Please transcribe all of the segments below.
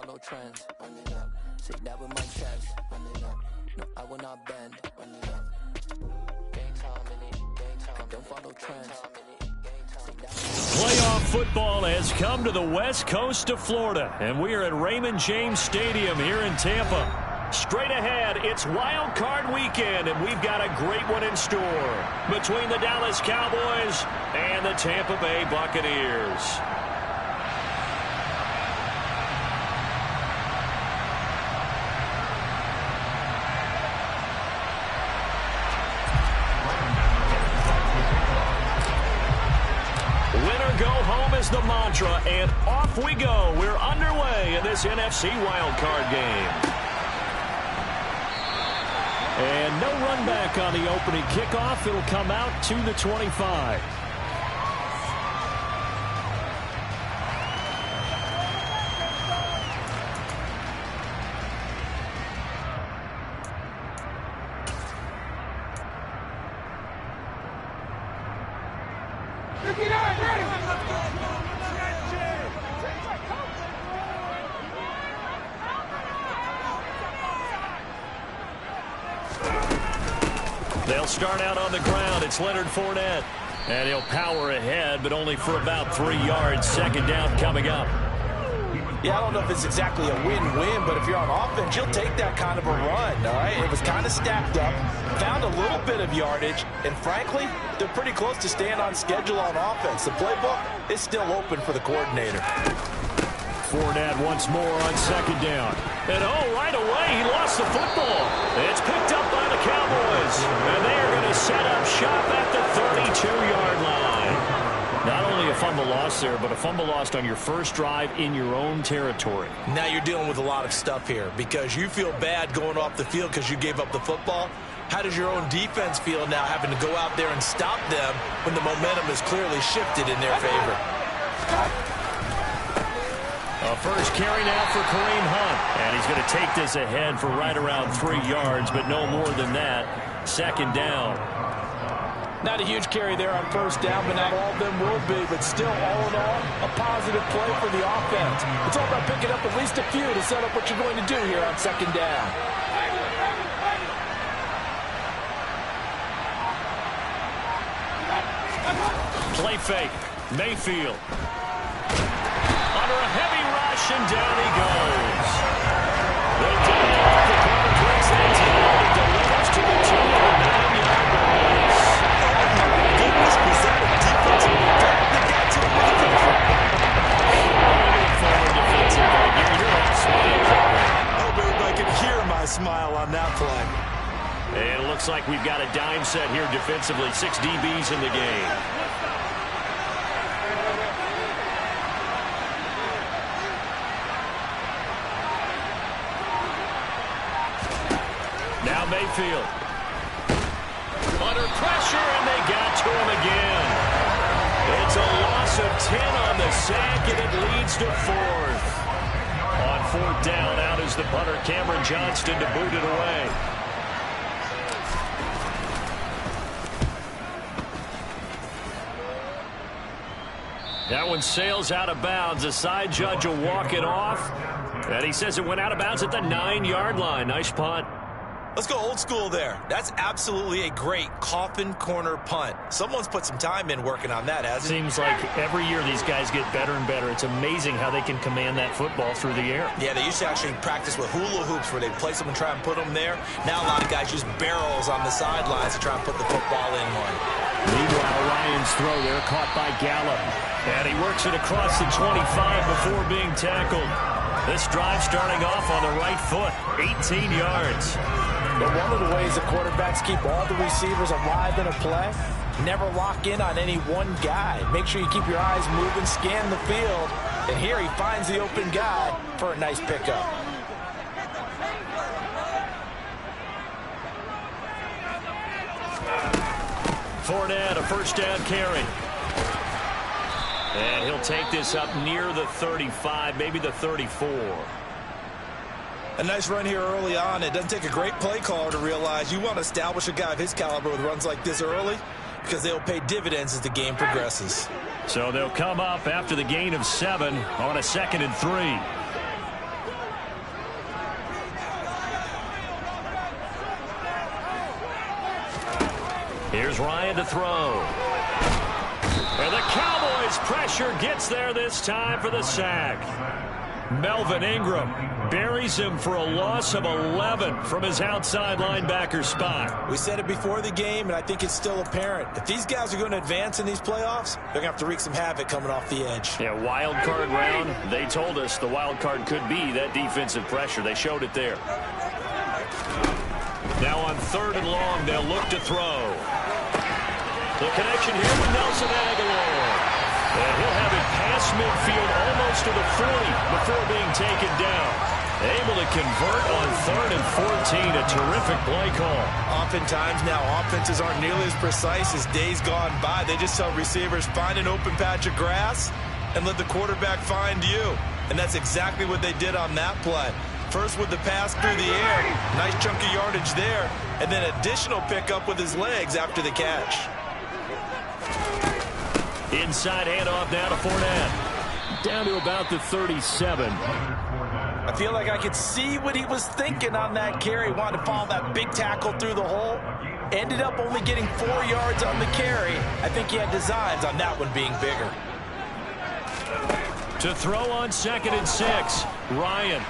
follow trends. Run it up. Say that with my chest. Run it up. No, I will not bend. Run it up. Gang time in it. Gang time. Don't follow trends. Playoff football has come to the west coast of Florida, and we are at Raymond James Stadium here in Tampa. Straight ahead, it's Wild Card Weekend, and we've got a great one in store between the Dallas Cowboys and the Tampa Bay Buccaneers. Winner go home is the mantra, and off we go. We're underway in this NFC Wild Card game. And no run back on the opening kickoff. It'll come out to the 25. They'll start out on the ground. It's Leonard Fournette. And he'll power ahead, but only for about 3 yards. Second down coming up. Yeah, I don't know if it's exactly a win-win, but if you're on offense, you'll take that kind of a run, all right? It was kind of stacked up, found a little bit of yardage, and frankly, they're pretty close to staying on schedule on offense. The playbook is still open for the coordinator. Fournette once more on second down. And right away, he lost the football. It's picked up by the Cowboys. And they are going to set up shop at the 32-yard line. Not only a fumble loss there, but a fumble lost on your first drive in your own territory. Now you're dealing with a lot of stuff here because you feel bad going off the field because you gave up the football. How does your own defense feel now having to go out there and stop them when the momentum is clearly shifted in their favor? A first carry now for Kareem Hunt. And he's going to take this ahead for right around 3 yards, but no more than that. Second down. Not a huge carry there on first down, but not all of them will be. But still, all in all, a positive play for the offense. It's all about picking up at least a few to set up what you're going to do here on second down. Play fake. Mayfield. Under a heavy rush, and down he goes. The corner breaks that tackle and delivers to the 9-yard box. Oh, my goodness, was that a defensive attack that got to him? Forward defensive back. You're all smiles over. I hope everybody can hear my smile on that play. And it looks like we've got a dime set here defensively. 6 DBs in the game. Now Mayfield. Under pressure, and they got to him again. It's a loss of 10 on the sack, and it leads to 4th. On 4th down, out is the punter, Cameron Johnston, to boot it away. That one sails out of bounds. The side judge will walk it off. And he says it went out of bounds at the 9-yard line. Nice punt. Let's go old school there. That's absolutely a great coffin corner punt. Someone's put some time in working on that, hasn't it? Seems like every year these guys get better and better. It's amazing how they can command that football through the air. Yeah, they used to actually practice with hula hoops where they'd place them and try and put them there. Now a lot of guys use barrels on the sidelines to try and put the football in one. Meanwhile, Ryan's throw there caught by Gallup. And he works it across the 25 before being tackled. This drive starting off on the right foot, 18 yards. But one of the ways the quarterbacks keep all the receivers alive in a play, never lock in on any one guy. Make sure you keep your eyes moving, scan the field, and here he finds the open guy for a nice pickup. Fournette, a first down carry. And he'll take this up near the 35, maybe the 34. A nice run here early on. It doesn't take a great play caller to realize you want to establish a guy of his caliber with runs like this early because they'll pay dividends as the game progresses. So they'll come up after the gain of 7 on a 2nd and 3. Here's Ryan to throw. And the Cowboys' pressure gets there this time for the sack. Melvin Ingram buries him for a loss of 11 from his outside linebacker spot. We said it before the game, and I think it's still apparent. If these guys are going to advance in these playoffs, they're going to have to wreak some havoc coming off the edge. Yeah, wild card round. They told us the wild card could be that defensive pressure. They showed it there. Now on 3rd and long, they'll look to throw. The connection here with Nelson Aguilar. And he'll have it past midfield almost to the 40 before being taken down. Able to convert on 3rd and 14. A terrific play call. Oftentimes now offenses aren't nearly as precise as days gone by. They just tell receivers, find an open patch of grass and let the quarterback find you. And that's exactly what they did on that play. First with the pass through the air. Nice chunk of yardage there. And then additional pickup with his legs after the catch. Inside handoff now to Fournette. Down to about the 37. I feel like I could see what he was thinking on that carry. Wanted to follow that big tackle through the hole. Ended up only getting 4 yards on the carry. I think he had designs on that one being bigger. To throw on 2nd and 6. Ryan.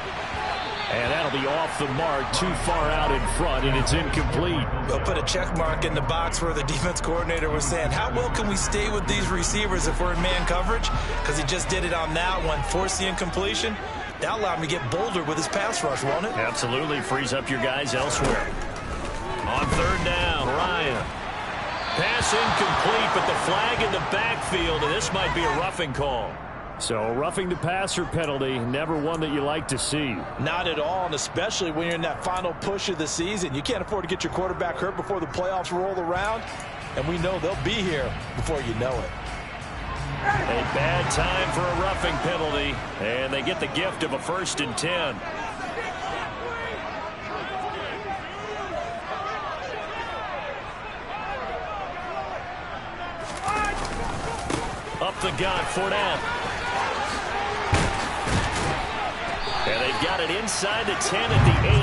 And that'll be off the mark, too far out in front, and it's incomplete. They'll put a check mark in the box where the defense coordinator was saying, how well can we stay with these receivers if we're in man coverage? Because he just did it on that one, forced the incompletion. That'll allow him to get bolder with his pass rush, won't it? Absolutely, frees up your guys elsewhere. On 3rd down, Ryan. Pass incomplete, but the flag in the backfield, and this might be a roughing call. So roughing the passer penalty, never one that you like to see. Not at all, and especially when you're in that final push of the season. You can't afford to get your quarterback hurt before the playoffs roll around, and we know they'll be here before you know it. A bad time for a roughing penalty, and they get the gift of a 1st and 10. Up the gut, Fournette. And they've got it inside the 10 at the 8.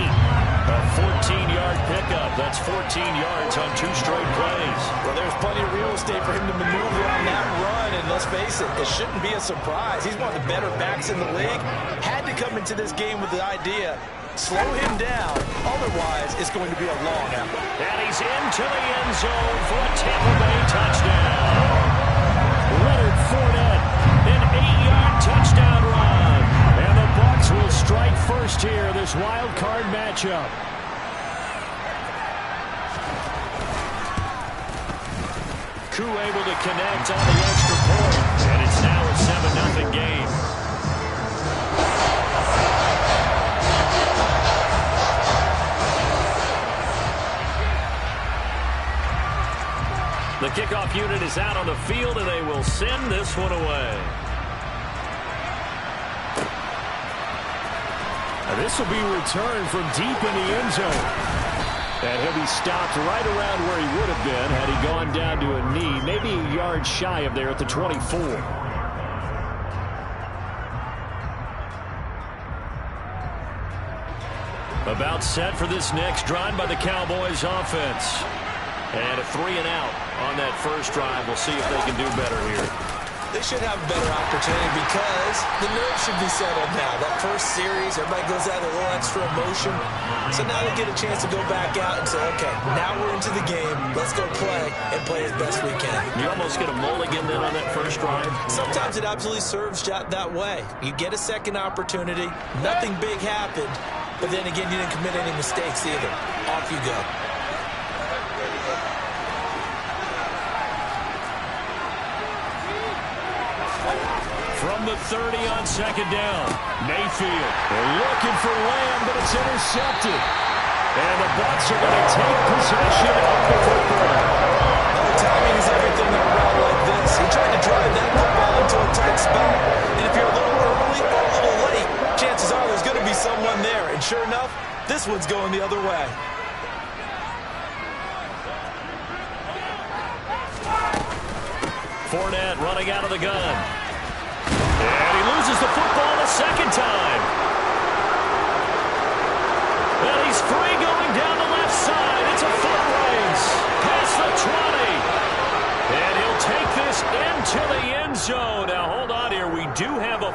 A 14-yard pickup. That's 14 yards on 2 straight plays. Well, there's plenty of real estate for him to maneuver on that run. And let's face it, it shouldn't be a surprise. He's one of the better backs in the league. Had to come into this game with the idea, slow him down. Otherwise, it's going to be a long effort. And he's into the end zone for a Tampa Bay touchdown. Leonard Fournette, an 8-yard touchdown run. And the Bucs will strike first here, this wild card matchup. Koo able to connect on the extra point. And it's now a 7-0 game. The kickoff unit is out on the field, and they will send this one away. This will be returned from deep in the end zone. And he'll be stopped right around where he would have been had he gone down to a knee, maybe a yard shy of there at the 24. About set for this next drive by the Cowboys offense. And a 3-and-out on that first drive. We'll see if they can do better here. They should have a better opportunity because the nerves should be settled now. That first series, everybody goes out with a little extra emotion. So now they get a chance to go back out and say, okay, now we're into the game. Let's go play and play as best we can. You almost get a mulligan then on that first drive? Sometimes it absolutely serves that way. You get a second opportunity. Nothing big happened. But then again, you didn't commit any mistakes either. Off you go. From the 30 on 2nd down, Mayfield. They're looking for Lamb, but it's intercepted. And the Bucs are going to take possession of the football. Well, timing is everything in a route like this. He tried to drive that football into a tight spot. And if you're a little early or a little late, chances are there's going to be someone there. And sure enough, this one's going the other way. Fournette running out of the gun. And he loses the football a second time. And he's free going down the left side. It's a foot race. Past the 20.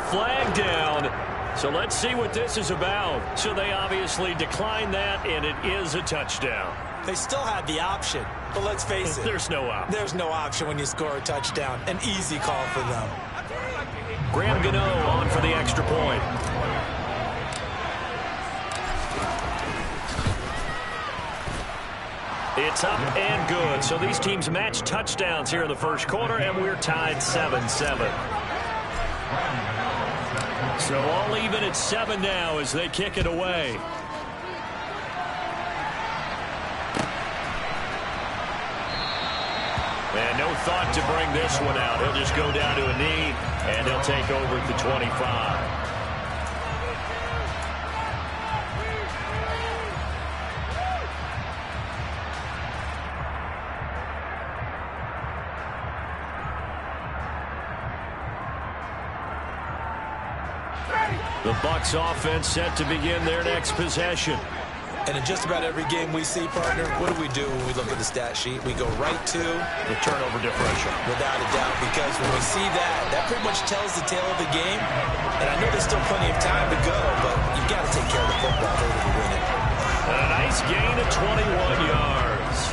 flag down. So let's see what this is about. So they obviously declined that, and it is a touchdown. They still had the option, but let's face it. There's no option. There's no option when you score a touchdown. An easy call for them. Graham Gano on for the extra point. It's up and good. So these teams match touchdowns here in the first quarter, and we're tied 7-7. So all even at 7 now as they kick it away. And no thought to bring this one out. He'll just go down to a knee, and he'll take over at the 25. The Bucs offense set to begin their next possession. And in just about every game we see, partner, what do we do when we look at the stat sheet? We go right to the turnover differential. Without a doubt, because when we see that, that pretty much tells the tale of the game. And I know there's still plenty of time to go, but you've got to take care of the football in order to win it. A nice gain of 21 yards.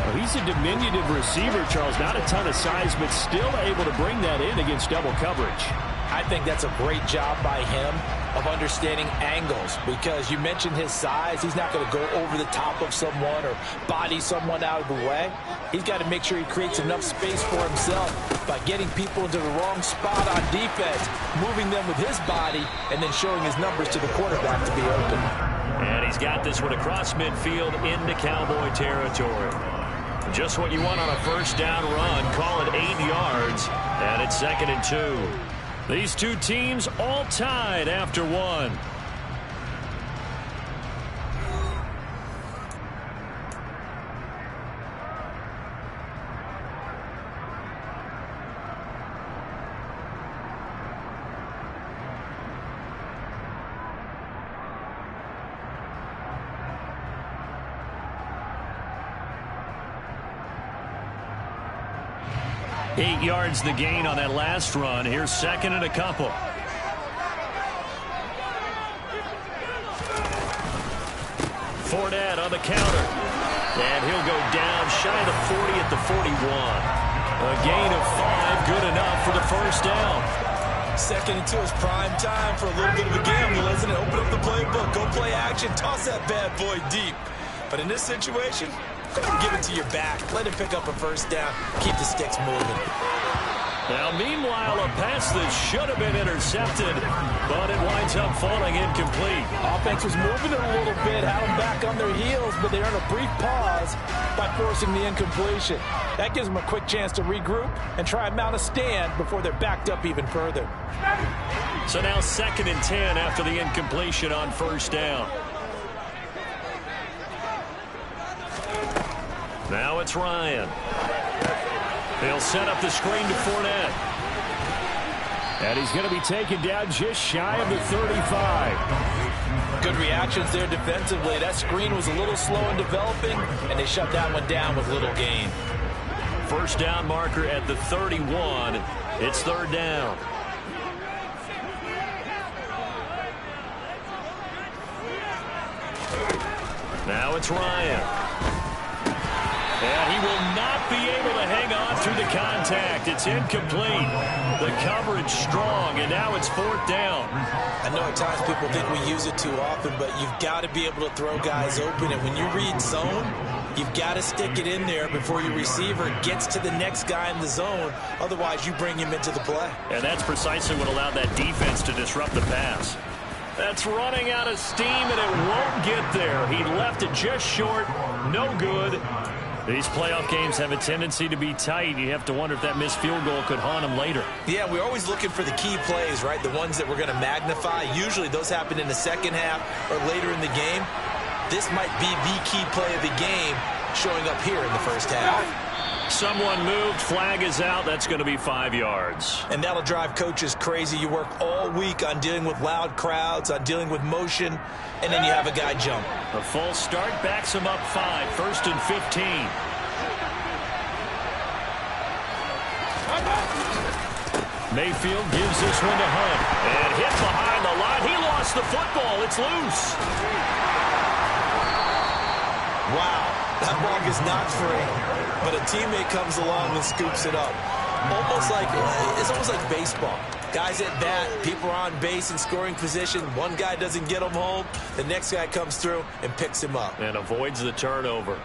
Well, he's a diminutive receiver, Charles. Not a ton of size, but still able to bring that in against double coverage. I think that's a great job by him of understanding angles, because you mentioned his size. He's not going to go over the top of someone or body someone out of the way. He's got to make sure he creates enough space for himself by getting people into the wrong spot on defense, moving them with his body, and then showing his numbers to the quarterback to be open. And he's got this one across midfield into Cowboy territory. Just what you want on a first down run. Call it 8 yards, and it's 2nd and 2. These two teams all tied after one. Eight yards the gain on that last run. Here's 2nd and a couple. Fournette on the counter. And he'll go down shy of the 40 at the 41. A gain of 5, good enough for the first down. 2nd and 2 is prime time for a little bit of a gamble, isn't it? Open up the playbook, go play action, toss that bad boy deep. But in this situation, give it to your back. Let him pick up a first down. Keep the sticks moving. Now, meanwhile, a pass that should have been intercepted, but it winds up falling incomplete. Offense was moving it a little bit, had them back on their heels, but they earned a brief pause by forcing the incompletion. That gives them a quick chance to regroup and try and mount a stand before they're backed up even further. So now 2nd and 10 after the incompletion on first down. Now it's Ryan. They'll set up the screen to Fournette. And he's going to be taken down just shy of the 35. Good reactions there defensively. That screen was a little slow in developing, and they shut that one down with little gain. First down marker at the 31. It's 3rd down. Now it's Ryan. And he will not be able to hang on through the contact. It's incomplete. The coverage strong, and now it's 4th down. I know at times people think we use it too often, but you've got to be able to throw guys open. And when you read zone, you've got to stick it in there before your receiver gets to the next guy in the zone. Otherwise, you bring him into the play. And that's precisely what allowed that defense to disrupt the pass. That's running out of steam, and it won't get there. He left it just short. No good. These playoff games have a tendency to be tight. You have to wonder if that missed field goal could haunt him later. Yeah, we're always looking for the key plays, right? The ones that we're going to magnify. Usually those happen in the second half or later in the game. This might be the key play of the game showing up here in the first half. Someone moved. Flag is out. That's going to be 5 yards. And that'll drive coaches crazy. You work all week on dealing with loud crowds, on dealing with motion, and then you have a guy jump. A false start backs him up 5. 1st and 15. Mayfield gives this one to Hunt. And hit behind the line. He lost the football. It's loose. Wow, that ball is not free, but a teammate comes along and scoops it up. It's almost like baseball. Guys at bat, people are on base in scoring position. One guy doesn't get him home. The next guy comes through and picks him up. And avoids the turnover.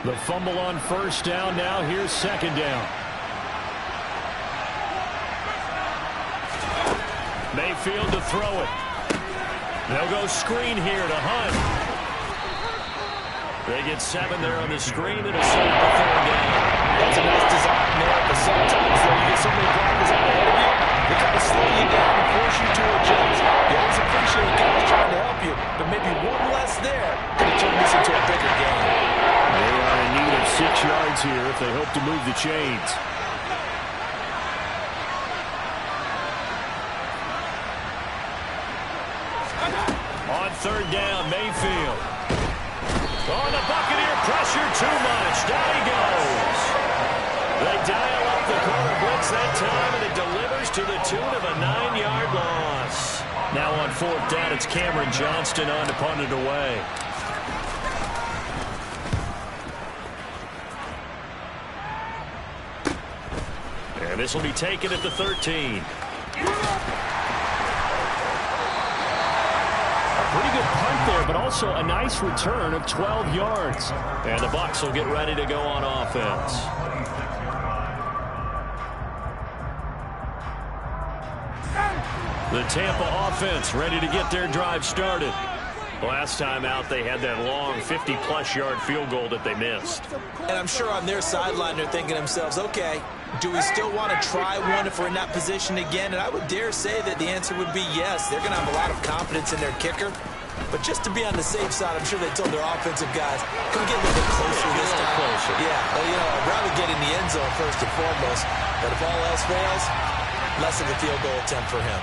The fumble on first down. Now here's second down. Mayfield to throw it. They'll go screen here to Hunt. They get 7 there on the screen. It'll set up a third down. That's a nice design there, but sometimes though you get so many blockers out ahead of you, they kind of slow you down and force you to adjust. You always appreciate guys trying to help you, but maybe one less there could have turned this into a bigger game. They are in need of 6 yards here if they hope to move the chains. On third down, Mayfield. Oh, the Buccaneer pressure too much. Down he goes. They dial up the corner blitz that time, and it delivers to the tune of a 9-yard loss. Now on fourth down, it's Cameron Johnston on to punt it away. And this will be taken at the 13. Pretty good punt there, but also a nice return of 12 yards. And the Bucs will get ready to go on offense. The Tampa offense ready to get their drive started. Last time out, they had that long 50-plus yard field goal that they missed. And I'm sure on their sideline they're thinking to themselves, okay, do we still want to try one if we're in that position again? And I would dare say that the answer would be yes. They're going to have a lot of confidence in their kicker. But just to be on the safe side, I'm sure they told their offensive guys, come get a little bit closer this time. Closer. Yeah, well, I'd rather get in the end zone first and foremost. But if all else fails, less of a field goal attempt for him.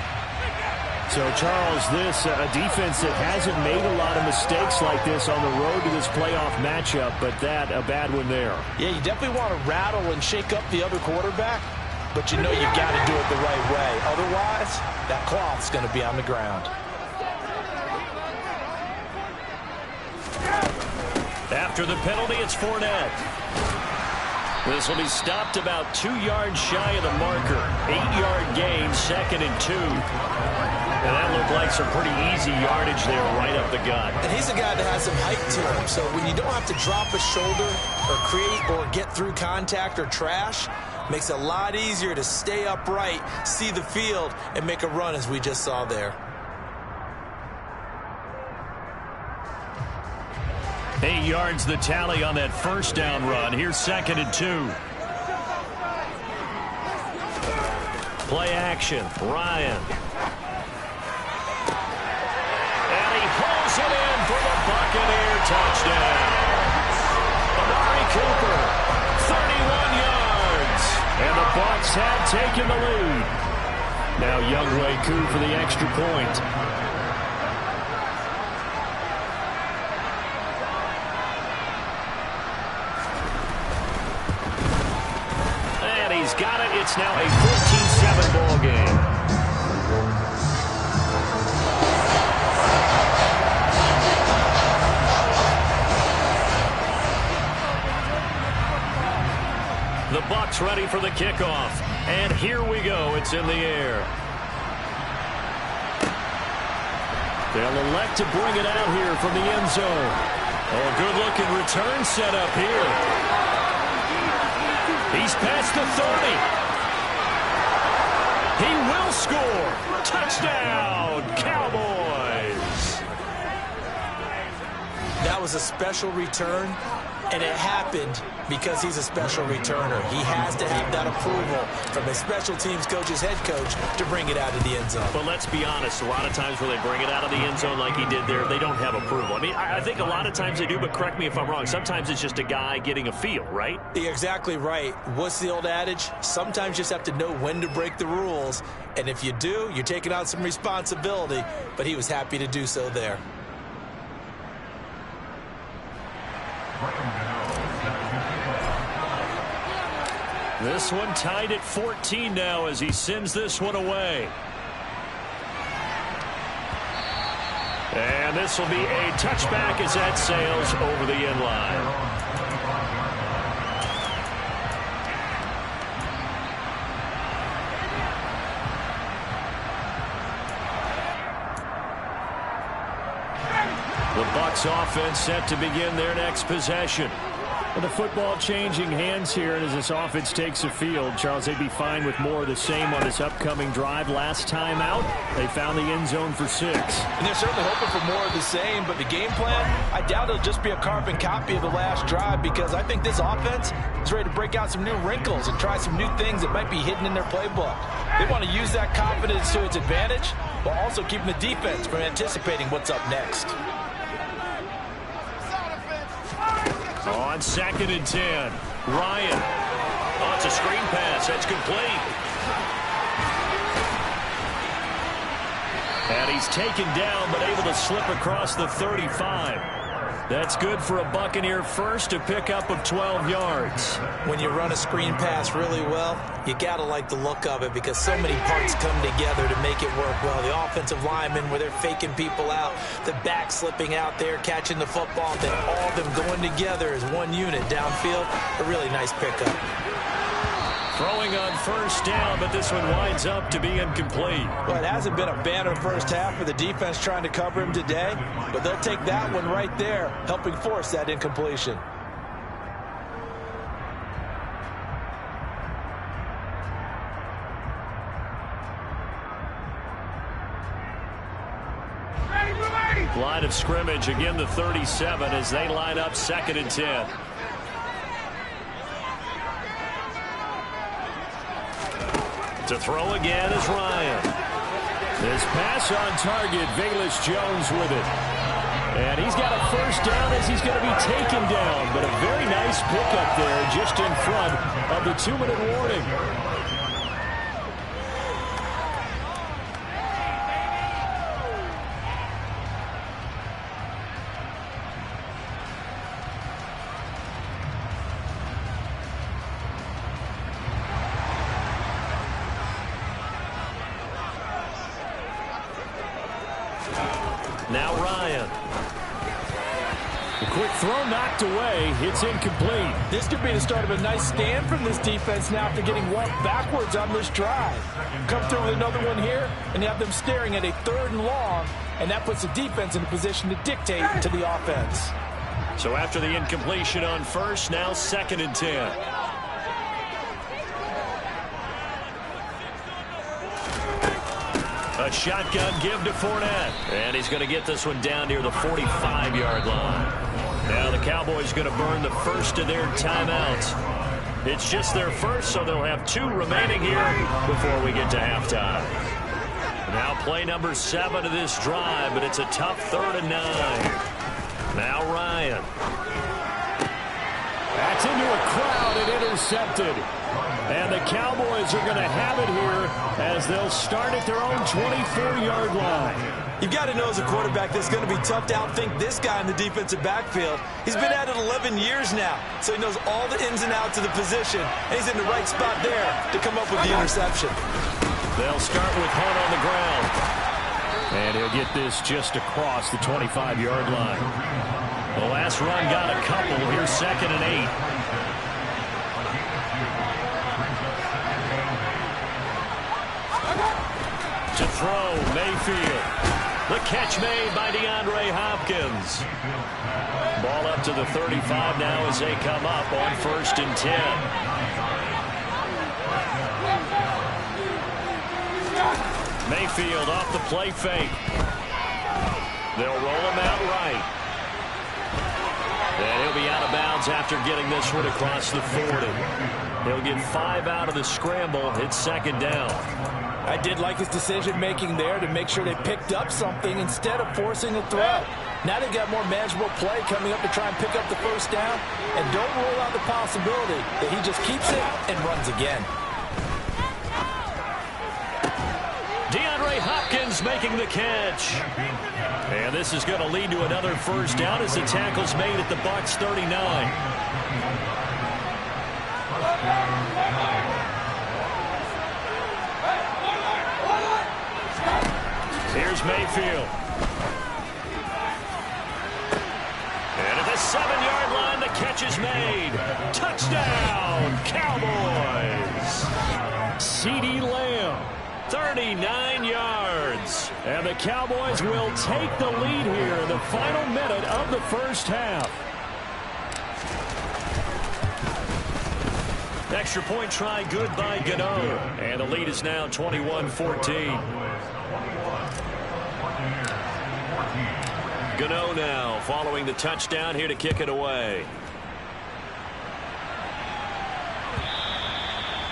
So, Charles, this a defense that hasn't made a lot of mistakes like this on the road to this playoff matchup, but that a bad one there. Yeah, you definitely want to rattle and shake up the other quarterback, but you know you got to do it the right way. Otherwise, that cloth's going to be on the ground. After the penalty, it's Fournette. This will be stopped about 2 yards shy of the marker. 8-yard gain, 2nd and 2. And that looked like some pretty easy yardage there right up the gut. And he's a guy that has some height to him, so when you don't have to drop a shoulder or create or get through contact or trash, makes it a lot easier to stay upright, see the field, and make a run as we just saw there. 8 yards the tally on that first down run. Here's 2nd and 2. Play action. Ryan. And he pulls it in for the Buccaneer touchdown. Amari Cooper, 31 yards. And the Bucs have taken the lead. Now Younghoe Koo for the extra point. Got it. It's now a 14-7 ball game. The Bucs ready for the kickoff. And here we go. It's in the air. They'll elect to bring it out here from the end zone. Oh, good-looking return set up here. He's past the 30. He will score. Touchdown, Cowboys. That was a special return, and it happened because he's a special returner. He has to have that approval from his special teams coach's head coach to bring it out of the end zone. But let's be honest, a lot of times when they bring it out of the end zone like he did there, they don't have approval. I mean, I think a lot of times they do, but correct me if I'm wrong. Sometimes it's just a guy getting a feel, right? You're exactly right. What's the old adage? Sometimes you just have to know when to break the rules, and if you do, you're taking on some responsibility, but he was happy to do so there. This one tied at 14 now as he sends this one away. And this will be a touchback as that sails over the end line. The Bucs offense set to begin their next possession. Well, the football changing hands here, and as this offense takes the field, Charles, they'd be fine with more of the same on this upcoming drive. Last time out, they found the end zone for 6. And they're certainly hoping for more of the same, but the game plan, I doubt it'll just be a carbon copy of the last drive, because I think this offense is ready to break out some new wrinkles and try some new things that might be hidden in their playbook. They want to use that confidence to its advantage, while also keeping the defense from anticipating what's up next. On 2nd and 10, Ryan. Oh, it's a screen pass. That's complete. And he's taken down, but able to slip across the 35. That's good for a Buccaneer first, a pickup of 12 yards. When you run a screen pass really well, you got to like the look of it because so many parts come together to make it work well. The offensive linemen, where they're faking people out, the back slipping out there, catching the football, then all of them going together as one unit downfield. A really nice pickup. Throwing on 1st down, but this one winds up to be incomplete. Well, it hasn't been a banner first half for the defense trying to cover him today, but they'll take that one right there, helping force that incompletion. Line of scrimmage, again the 37 as they line up 2nd and 10. To throw again is Ryan. This pass on target, Velus Jones with it. And he's got a 1st down as he's going to be taken down. But a very nice pickup there just in front of the 2-minute warning. Now Ryan. The quick throw knocked away. It's incomplete. This could be the start of a nice stand from this defense now after getting walked backwards on this drive. Come through with another one here, and you have them staring at a 3rd and long, and that puts the defense in a position to dictate to the offense. So after the incompletion on 1st, now 2nd and 10. A shotgun give to Fournette. And he's going to get this one down near the 45-yard line. Now the Cowboys going to burn the first of their timeouts. It's just their first, so they'll have 2 remaining here before we get to halftime. Now play number 7 of this drive, but it's a tough 3rd and 9. Now Ryan. That's into a crowd and intercepted. And the Cowboys are going to have it here as they'll start at their own 24-yard line. You've got to know as a quarterback that it's going to be tough to outthink this guy in the defensive backfield. He's been at it 11 years now, so he knows all the ins and outs of the position, and he's in the right spot there to come up with the interception. They'll start with Hunt on the ground. And he'll get this just across the 25-yard line. The last run got a couple. Here's 2nd and 8. To throw, Mayfield. The catch made by DeAndre Hopkins. Ball up to the 35 now as they come up on 1st and 10. Mayfield off the play fake. They'll roll him out right. And he'll be out of bounds after getting this one across the 40. He'll get 5 out of the scramble. It's 2nd down. I did like his decision-making there to make sure they picked up something instead of forcing a throw. Now they've got more manageable play coming up to try and pick up the 1st down. And don't rule out the possibility that he just keeps it and runs again. DeAndre Hopkins making the catch. And this is going to lead to another 1st down as the tackle's made at the Bucs 39. Here's Mayfield. And at the 7-yard line, the catch is made. Touchdown, Cowboys. CeeDee Lamb, 39 yards. And the Cowboys will take the lead here in the final minute of the first half. Extra point try good by Gano. And the lead is now 21-14. Gano now following the touchdown here to kick it away.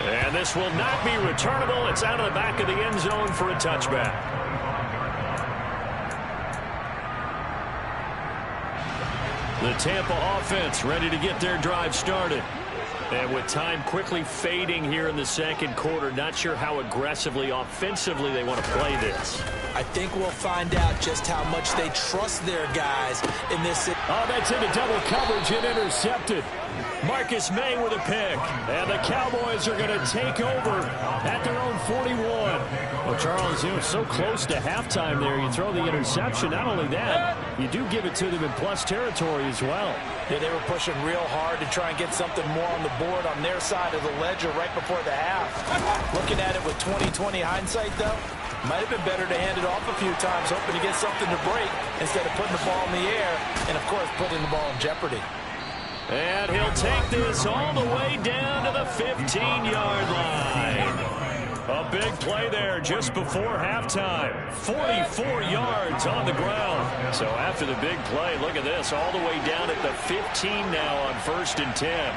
And this will not be returnable. It's out of the back of the end zone for a touchback. The Tampa offense ready to get their drive started. And with time quickly fading here in the second quarter, not sure how aggressively, offensively they want to play this. I think we'll find out just how much they trust their guys in this. Oh, that's into double coverage and intercepted. Marcus May with a pick. And the Cowboys are going to take over at their own 41. Well, Charles, you know, so close to halftime there. You throw the interception. Not only that, you do give it to them in plus territory as well. Yeah, they were pushing real hard to try and get something more on the board on their side of the ledger right before the half. Looking at it with 20/20 hindsight, though, might have been better to hand it off a few times, hoping to get something to break instead of putting the ball in the air and, of course, putting the ball in jeopardy. And he'll take this all the way down to the 15-yard line. A big play there just before halftime. 44 yards on the ground. So after the big play, look at this, all the way down at the 15 now on 1st and 10.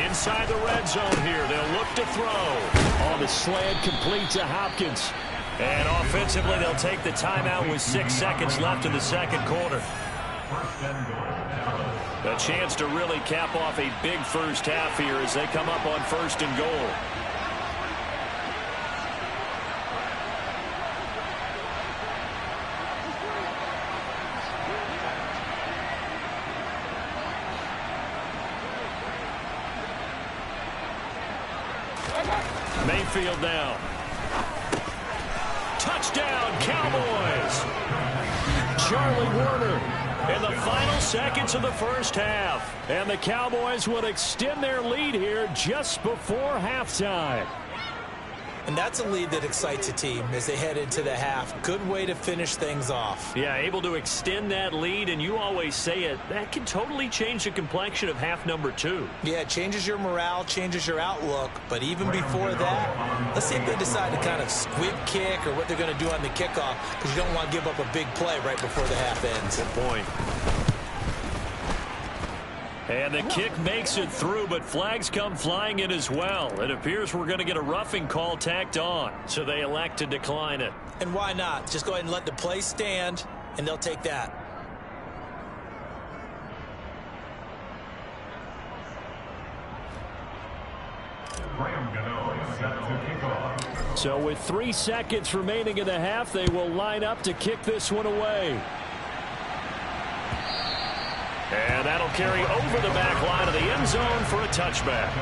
Inside the red zone here, they'll look to throw. On the slant, complete to Hopkins. And offensively, they'll take the timeout with 6 seconds left in the second quarter. A chance to really cap off a big first half here as they come up on 1st and goal. Mayfield now. Touchdown, Cowboys. Charlie Warner in the final seconds of the first half. And the Cowboys would extend their lead here just before halftime. And that's a lead that excites a team as they head into the half. Good way to finish things off. Yeah, able to extend that lead, and you always say it, that can totally change the complexion of half number 2. Yeah, it changes your morale, changes your outlook. But even before that, let's see if they decide to kind of squib kick or what they're going to do on the kickoff, because you don't want to give up a big play right before the half ends. Good point. And the kick makes it through, but flags come flying in as well. It appears we're going to get a roughing call tacked on, so they elect to decline it. And why not? Just go ahead and let the play stand, and they'll take that. So with 3 seconds remaining in the half, they will line up to kick this one away. And that'll carry over the back line of the end zone for a touchback.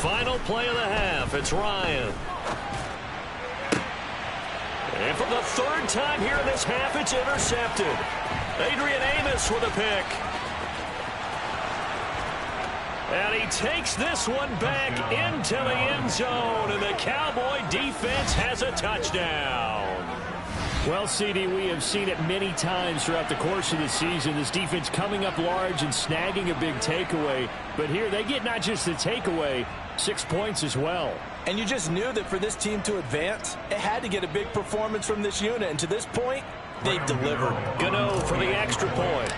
Final play of the half. It's Ryan. And for the 3rd time here in this half, it's intercepted. Adrian Amos with a pick. And he takes this one back into the end zone, and the Cowboy defense has a touchdown. Well, CD, we have seen it many times throughout the course of the season. This defense coming up large and snagging a big takeaway. But here they get not just the takeaway, 6 points as well. And you just knew that for this team to advance, it had to get a big performance from this unit. And to this point, they've delivered. Gano for the extra point.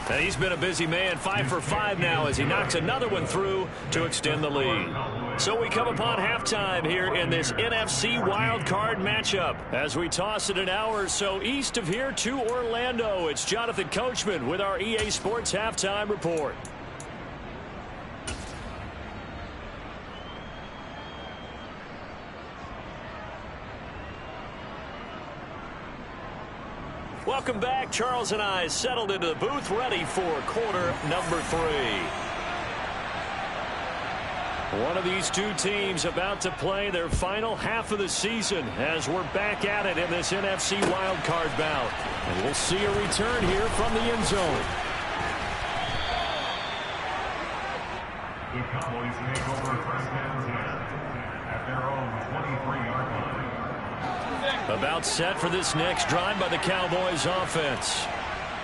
And he's been a busy man, 5 for 5 now as he knocks another one through to extend the lead. So we come upon halftime here in this NFC wildcard matchup. As we toss it an hour or so east of here to Orlando, it's Jonathan Coachman with our EA Sports Halftime Report. Welcome back. Charles and I settled into the booth, ready for quarter number 3. One of these two teams about to play their final half of the season as we're back at it in this NFC wildcard bout. And we'll see a return here from the end zone. The Cowboys take over first down at their own 23-yard line. About set for this next drive by the Cowboys offense.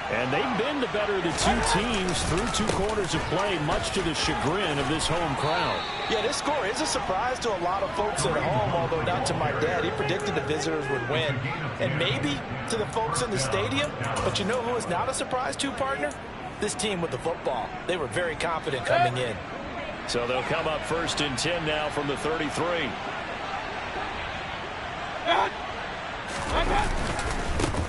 And they've been the better of the two teams through 2 quarters of play, much to the chagrin of this home crowd. Yeah, this score is a surprise to a lot of folks at home, although not to my dad. He predicted the visitors would win. And maybe to the folks in the stadium. But you know who is not a surprise to, partner? This team with the football. They were very confident coming in. So they'll come up 1st and 10 now from the 33.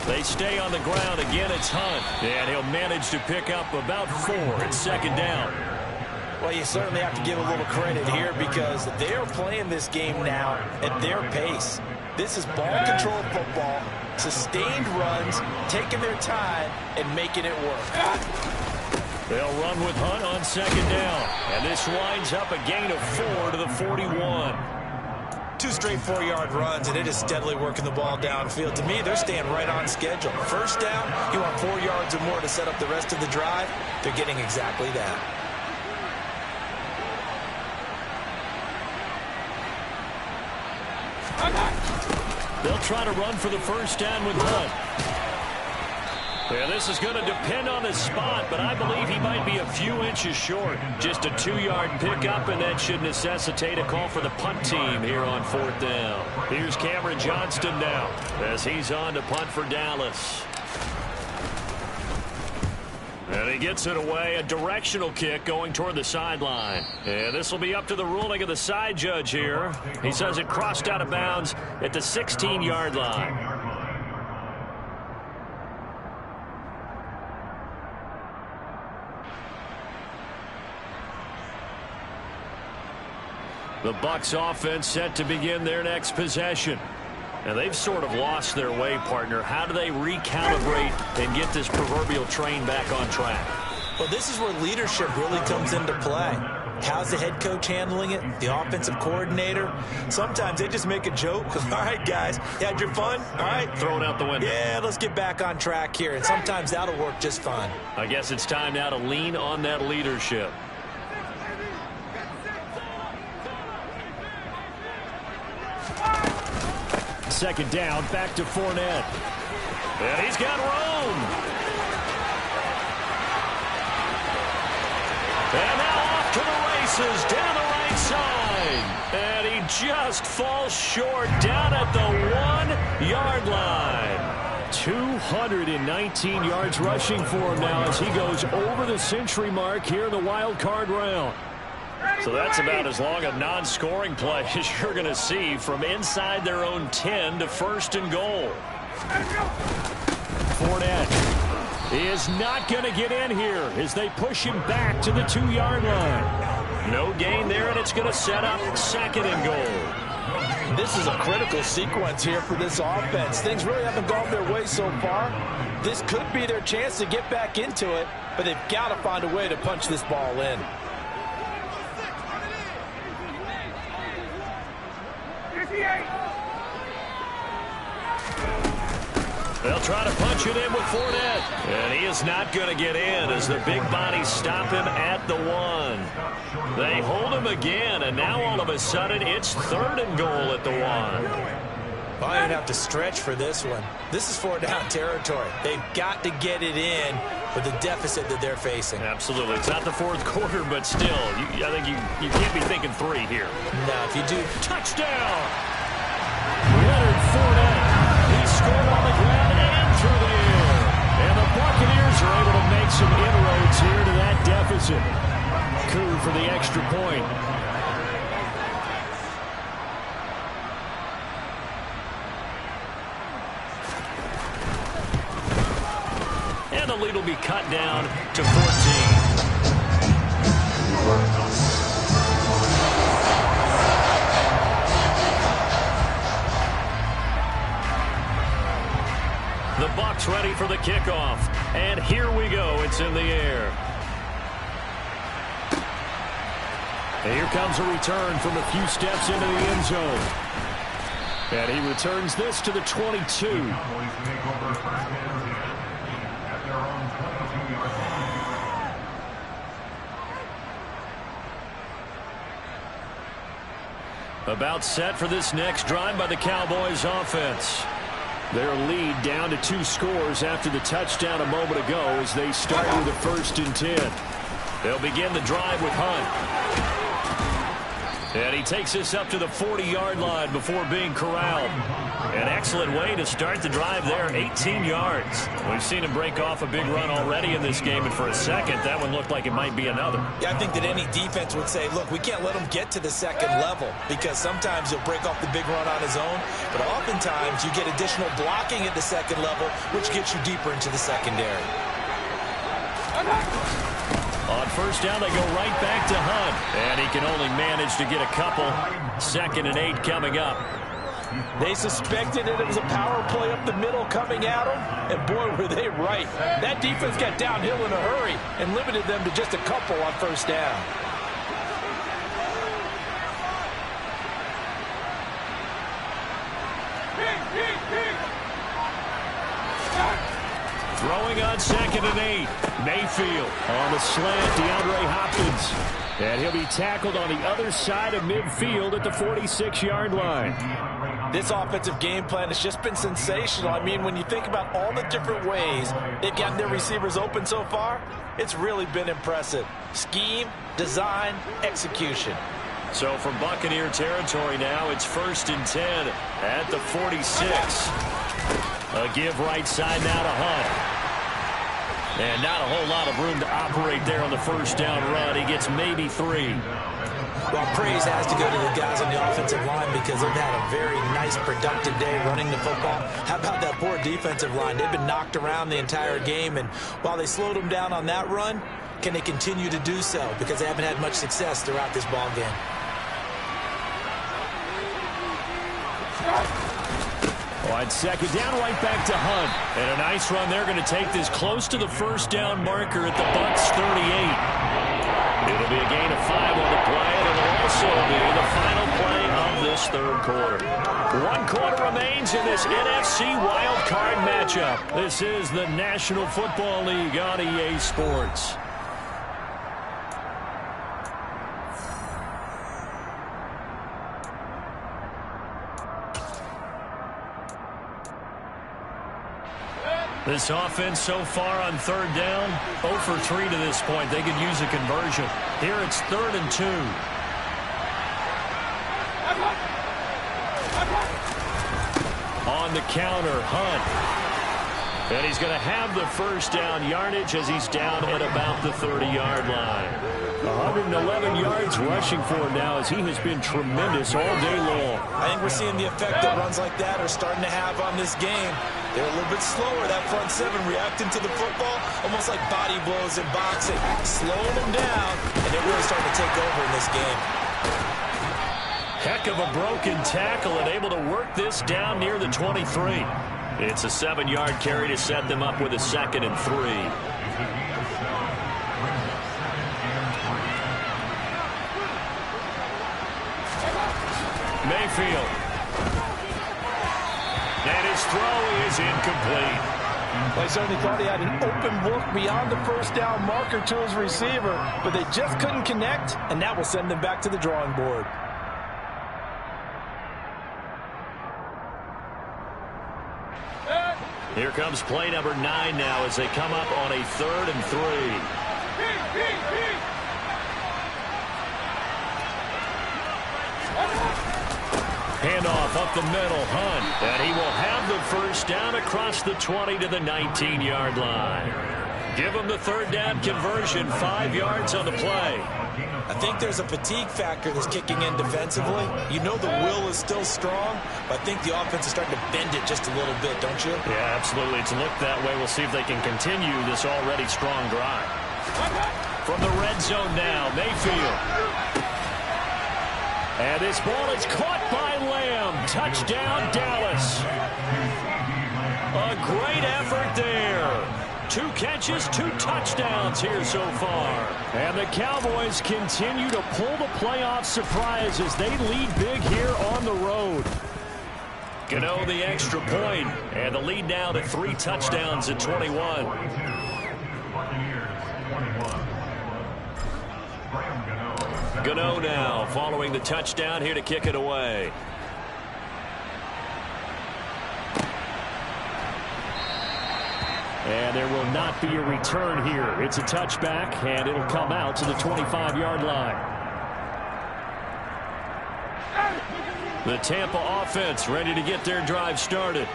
They stay on the ground. Again, it's Hunt. And he'll manage to pick up about 4 at 2nd down. Well, you certainly have to give a little credit here because they're playing this game now at their pace. This is ball control football, sustained runs, taking their time, and making it work. They'll run with Hunt on 2nd down. And this winds up a gain of 4 to the 41. 2 straight 4-yard runs, and it is steadily working the ball downfield. To me, they're staying right on schedule. First down, you want 4 yards or more to set up the rest of the drive. They're getting exactly that. They'll try to run for the first down with Hunt. Yeah, this is going to depend on his spot, but I believe he might be a few inches short. Just a 2-yard pickup, and that should necessitate a call for the punt team here on 4th down. Here's Cameron Johnston now as he's on to punt for Dallas. And he gets it away, a directional kick going toward the sideline. And this will be up to the ruling of the side judge here. He says it crossed out of bounds at the 16-yard line. The Bucs offense set to begin their next possession. And they've sort of lost their way, partner. How do they recalibrate and get this proverbial train back on track? Well, this is where leadership really comes into play. How's the head coach handling it? The offensive coordinator? Sometimes they just make a joke. All right, guys, you had your fun? All right. Throw it out the window. Yeah, let's get back on track here. And sometimes that'll work just fine. I guess it's time now to lean on that leadership. Second down, back to Fournette. And he's got room. And now off to the races down the right side. And he just falls short down at the 1-yard line. 219 yards rushing for him now as he goes over the century mark here in the wild card round. So that's about as long a non-scoring play as you're going to see from inside their own 10 to 1st and goal. Fournette is not going to get in here as they push him back to the 2-yard line. No gain there, and it's going to set up 2nd and goal. This is a critical sequence here for this offense. Things really haven't gone their way so far. This could be their chance to get back into it, but they've got to find a way to punch this ball in. They'll try to punch it in with Fournette. And he is not going to get in as the big bodies stop him at the 1. They hold him again, and now all of a sudden it's 3rd and goal at the 1. Well, I didn't have to stretch for this one. This is 4-down territory. They've got to get it in with the deficit that they're facing. Absolutely. It's not the 4th quarter, but still, I think you can't be thinking 3 here. No, if you do. Touchdown! Leonard Fournette. He scored on the ground and through the air. And the Buccaneers are able to make some inroads here to that deficit. Coup for the extra point. And the lead will be cut down to 14. The Bucs ready for the kickoff. And here we go. It's in the air. And here comes a return from a few steps into the end zone. And he returns this to the 22. About set for this next drive by the Cowboys offense. Their lead down to 2 scores after the touchdown a moment ago as they start with a 1st and 10. They'll begin the drive with Hunt. And he takes this up to the 40-yard line before being corralled. An excellent way to start the drive there, 18 yards. We've seen him break off a big run already in this game, and for a second, that one looked like it might be another. Yeah, I think that any defense would say, look, we can't let him get to the 2nd level because sometimes he'll break off the big run on his own, but oftentimes you get additional blocking at the 2nd level, which gets you deeper into the secondary. On 1st down, they go right back to Hunt. And he can only manage to get a couple. 2nd and 8 coming up. They suspected that it was a power play up the middle coming at them, and boy, were they right. That defense got downhill in a hurry and limited them to just a couple on 1st down. Throwing on 2nd and 8. Mayfield on the slant, DeAndre Hopkins. And he'll be tackled on the other side of midfield at the 46-yard line. This offensive game plan has just been sensational. I mean, when you think about all the different ways they've gotten their receivers open so far, it's really been impressive. Scheme, design, execution. So from Buccaneer territory now, it's 1st and 10 at the 46. A give right side now to Hunt. And not a whole lot of room to operate there on the 1st down run. He gets maybe 3. Well, praise has to go to the guys on the offensive line because they've had a very nice, productive day running the football. How about that poor defensive line? They've been knocked around the entire game, and while they slowed them down on that run, can they continue to do so? Because they haven't had much success throughout this ball game. On 2nd down, right back to Hunt. And a nice run. They're going to take this close to the 1st down marker at the Bucs 38. It'll be a gain of 5 on the play, and it'll also be the final play of this 3rd quarter. 1 quarter remains in this NFC wild card matchup. This is the National Football League on EA Sports. This offense so far on 3rd down, 0 for 3 to this point. They could use a conversion. Here it's 3rd and 2. On the counter, Hunt. And he's going to have the 1st down yardage as he's down at about the 30-yard line. 111 yards rushing for him now as he has been tremendous all day long. I think we're seeing the effect that runs like that are starting to have on this game. They're a little bit slower, that front 7, reacting to the football, almost like body blows in boxing, slowing them down, and they're really starting to take over in this game. Heck of a broken tackle and able to work this down near the 23. It's a 7-yard carry to set them up with a 2nd and 3. Mayfield. And his throw is is incomplete. Well, he certainly thought he had an open look beyond the first down marker to his receiver, but they just couldn't connect, and that will send them back to the drawing board. Here comes play number 9 now as they come up on a 3rd and 3. Handoff up the middle, Hunt, and he will have the first down across the 20 to the 19-yard line. Give him the 3rd down conversion, 5 yards on the play. I think there's a fatigue factor that's kicking in defensively. You know the will is still strong, but I think the offense is starting to bend it just a little bit, don't you? Yeah, absolutely. It's looked that way. We'll see if they can continue this already strong drive. From the red zone now, Mayfield. And this ball is caught by Lamb. Touchdown, Dallas. A great effort there. 2 catches, 2 touchdowns here so far. And the Cowboys continue to pull the playoff surprise as they lead big here on the road. Gano the extra point, and the lead now to 3 touchdowns at 21. Gano now following the touchdown here to kick it away. And there will not be a return here. It's a touchback, and it'll come out to the 25-yard line. The Tampa offense ready to get their drive started.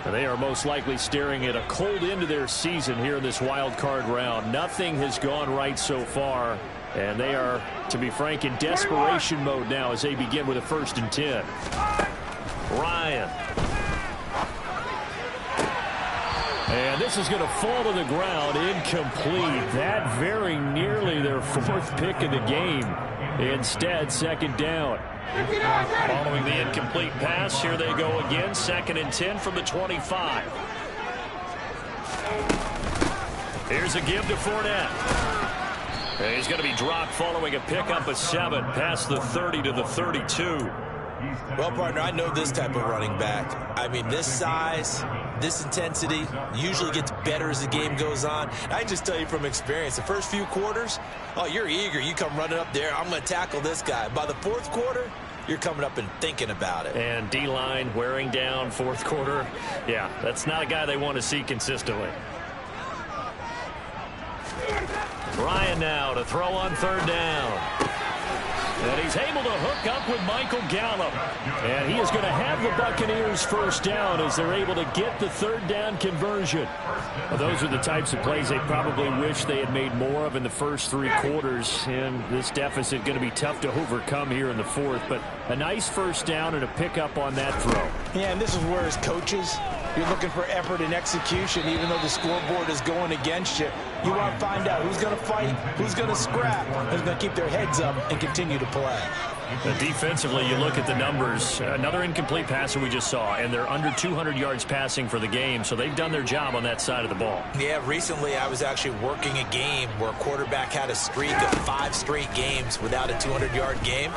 And they are most likely staring at a cold end to their season here in this wild card round. Nothing has gone right so far, and they are, to be frank, in desperation mode now as they begin with a 1st and 10. Ryan. And this is going to fall to the ground, incomplete. That very nearly their 4th pick of the game. Instead, 2nd down. Following the incomplete pass, here they go again. 2nd and 10 from the 25. Here's a give to Fournette. And he's going to be dropped following a pickup of 7 past the 30 to the 32. Well, partner, I know this type of running back. I mean, this size, this intensity usually gets better as the game goes on. I just tell you from experience, the first few quarters, oh, you're eager. You come running up there, I'm going to tackle this guy. By the 4th quarter, you're coming up and thinking about it. And D-line wearing down 4th quarter. Yeah, that's not a guy they want to see consistently. Ryan now to throw on 3rd down. And he's able to hook up with Michael Gallup. And he is going to have the Buccaneers first down as they're able to get the 3rd down conversion. Well, those are the types of plays they probably wish they had made more of in the first 3 quarters. And this deficit going to be tough to overcome here in the 4th. But a nice first down and a pickup on that throw. Yeah, and this is where as coaches, you're looking for effort and execution, even though the scoreboard is going against you. You want to find out who's going to fight, who's going to scrap, who's going to keep their heads up and continue to play. Defensively, you look at the numbers. Another incomplete passer we just saw, and they're under 200 yards passing for the game, so they've done their job on that side of the ball. Yeah, recently I was actually working a game where a quarterback had a streak of 5 straight games without a 200-yard game.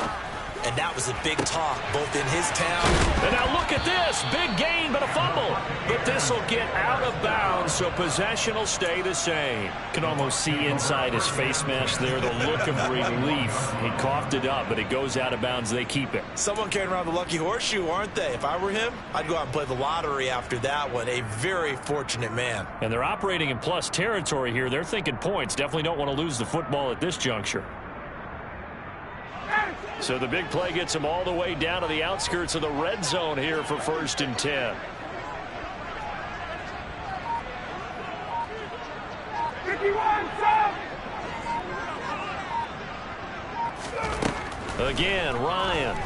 And that was a big talk, both in his town. And now look at this. Big gain, but a fumble. But this will get out of bounds, so possession will stay the same. Can almost see inside his face mask there, the look of relief. He coughed it up, but it goes out of bounds. They keep it. Someone carrying around the lucky horseshoe, aren't they? If I were him, I'd go out and play the lottery after that one. A very fortunate man. And they're operating in plus territory here. They're thinking points. Definitely don't want to lose the football at this juncture. So the big play gets them all the way down to the outskirts of the red zone here for 1st and 10. Again, Ryan.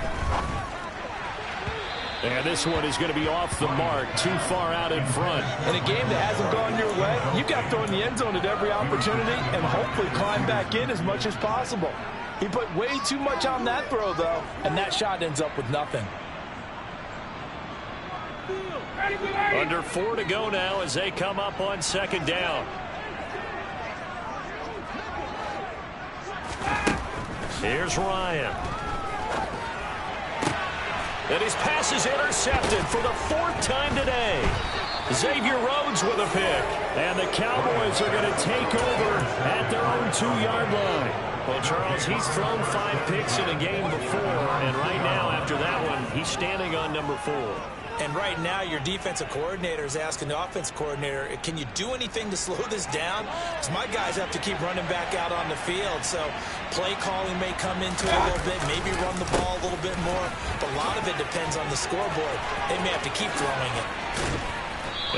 And this one is going to be off the mark, too far out in front. In a game that hasn't gone your way, you've got to throw in the end zone at every opportunity and hopefully climb back in as much as possible. He put way too much on that throw, though, and that shot ends up with nothing. Under 4 to go now as they come up on 2nd down. Here's Ryan. And his pass is intercepted for the 4th time today. Xavier Rhodes with a pick. And the Cowboys are going to take over at their own 2-yard line. Well, Charles, he's thrown 5 picks in a game before, and right now, after that one, he's standing on number 4. And right now, your defensive coordinator is asking the offensive coordinator, can you do anything to slow this down? Because my guys have to keep running back out on the field. So play calling may come into it a little bit, maybe run the ball a little bit more. But a lot of it depends on the scoreboard. They may have to keep throwing it.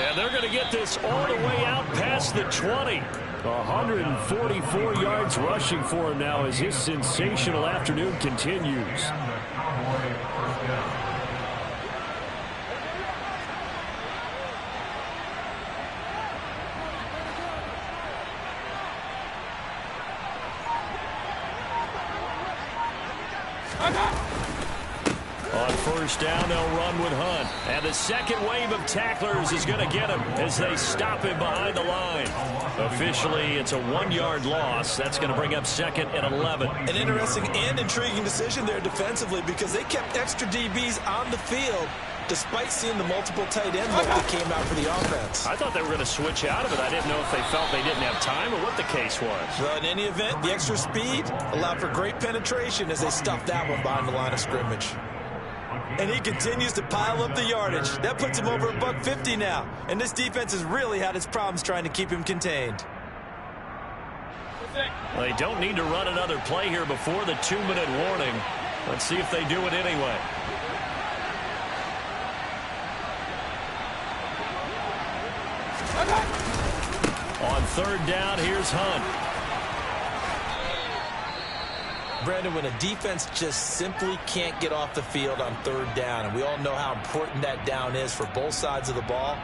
And they're going to get this all the way out past the 20. 144 yards rushing for him now as his sensational afternoon continues. On first down, they'll run with Hunt. And the second wave of tacklers is going to get him as they stop him behind the line. Officially, it's a 1-yard loss. That's going to bring up 2nd and 11. An interesting and intriguing decision there defensively because they kept extra DBs on the field despite seeing the multiple tight end look that came out for the offense. I thought they were going to switch out of it. I didn't know if they felt they didn't have time or what the case was. Well, in any event, the extra speed allowed for great penetration as they stuffed that one behind the line of scrimmage. And he continues to pile up the yardage. That puts him over $150 now. And this defense has really had its problems trying to keep him contained. Well, they don't need to run another play here before the 2-minute warning. Let's see if they do it anyway. On third down, here's Hunt. Brandon, when a defense just simply can't get off the field on third down, and we all know how important that down is for both sides of the ball,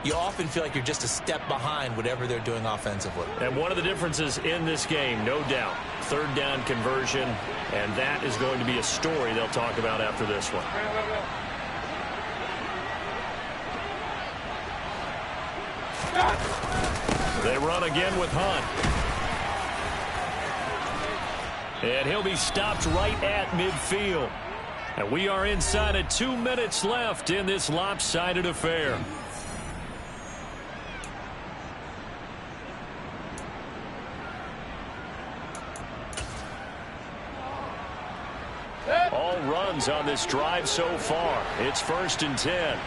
you often feel like you're just a step behind whatever they're doing offensively. And one of the differences in this game, no doubt, third down conversion, and that is going to be a story they'll talk about after this one. They run again with Hunt. And he'll be stopped right at midfield. And we are inside of 2 minutes left in this lopsided affair. All runs on this drive so far. It's 1st and 10.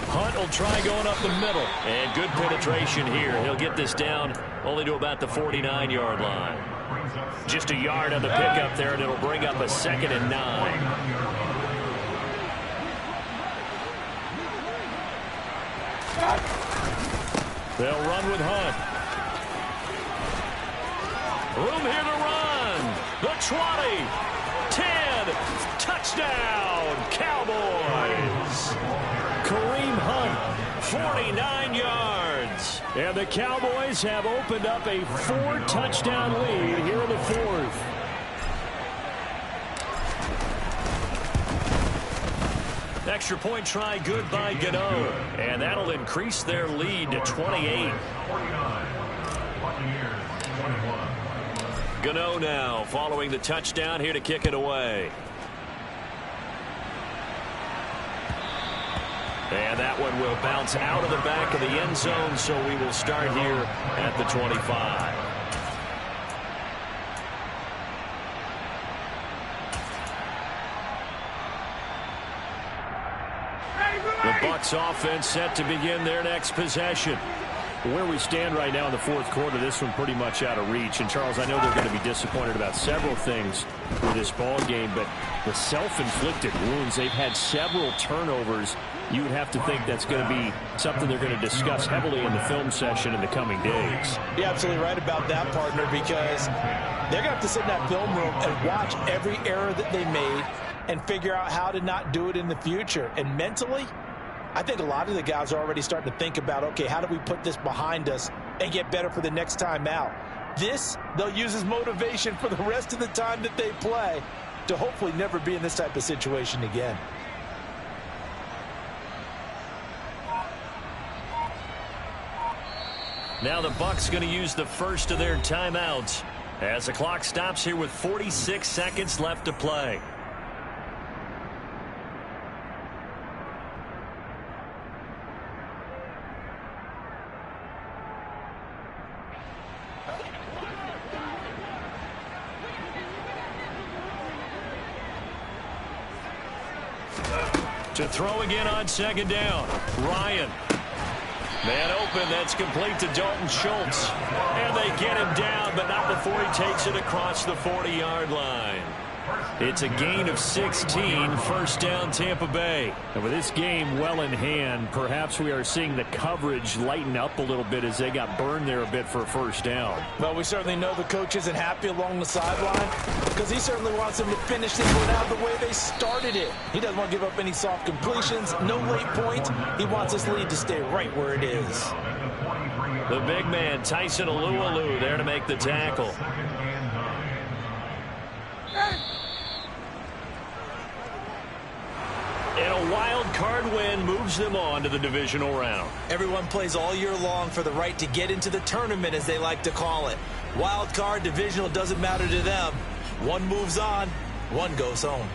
Hunt will try going up the middle. And good penetration here. He'll get this down only to about the 49-yard line. Just a yard on the pickup there, and it'll bring up a 2nd and 9. They'll run with Hunt. Room here to run. The 20. 10. Touchdown, Cowboys. Kareem Hunt, 49 yards. And the Cowboys have opened up a 4-touchdown lead here in the 4th. Extra point try good by Gano. And that'll increase their lead to 28. Gano now following the touchdown here to kick it away. And that one will bounce out of the back of the end zone, so we will start here at the 25. The Bucs offense set to begin their next possession. Where we stand right now in the 4th quarter, this one pretty much out of reach. And, Charles, I know they're going to be disappointed about several things with this ball game, but the self-inflicted wounds, they've had several turnovers. You would have to think that's going to be something they're going to discuss heavily in the film session in the coming days. You're absolutely right about that, partner, because they're going to have to sit in that film room and watch every error that they made and figure out how to not do it in the future. And mentally, I think a lot of the guys are already starting to think about, okay, how do we put this behind us and get better for the next time out? This, they'll use as motivation for the rest of the time that they play to hopefully never be in this type of situation again. Now the Bucs going to use the first of their timeouts as the clock stops here with 46 seconds left to play. To throw again on second down. Ryan. Man open, that's complete to Dalton Schultz. And they get him down, but not before he takes it across the 40-yard line. It's a gain of 16, first down Tampa Bay. And with this game well in hand, perhaps we are seeing the coverage lighten up a little bit as they got burned there a bit for a first down. Well, we certainly know the coach isn't happy along the sideline because he certainly wants them to finish this one out the way they started it. He doesn't want to give up any soft completions, no late points. He wants this lead to stay right where it is. The big man, Tyson Alualu, there to make the tackle. And a wild card win moves them on to the divisional round. Everyone plays all year long for the right to get into the tournament, as they like to call it. Wild card, divisional, doesn't matter to them. One moves on, one goes home.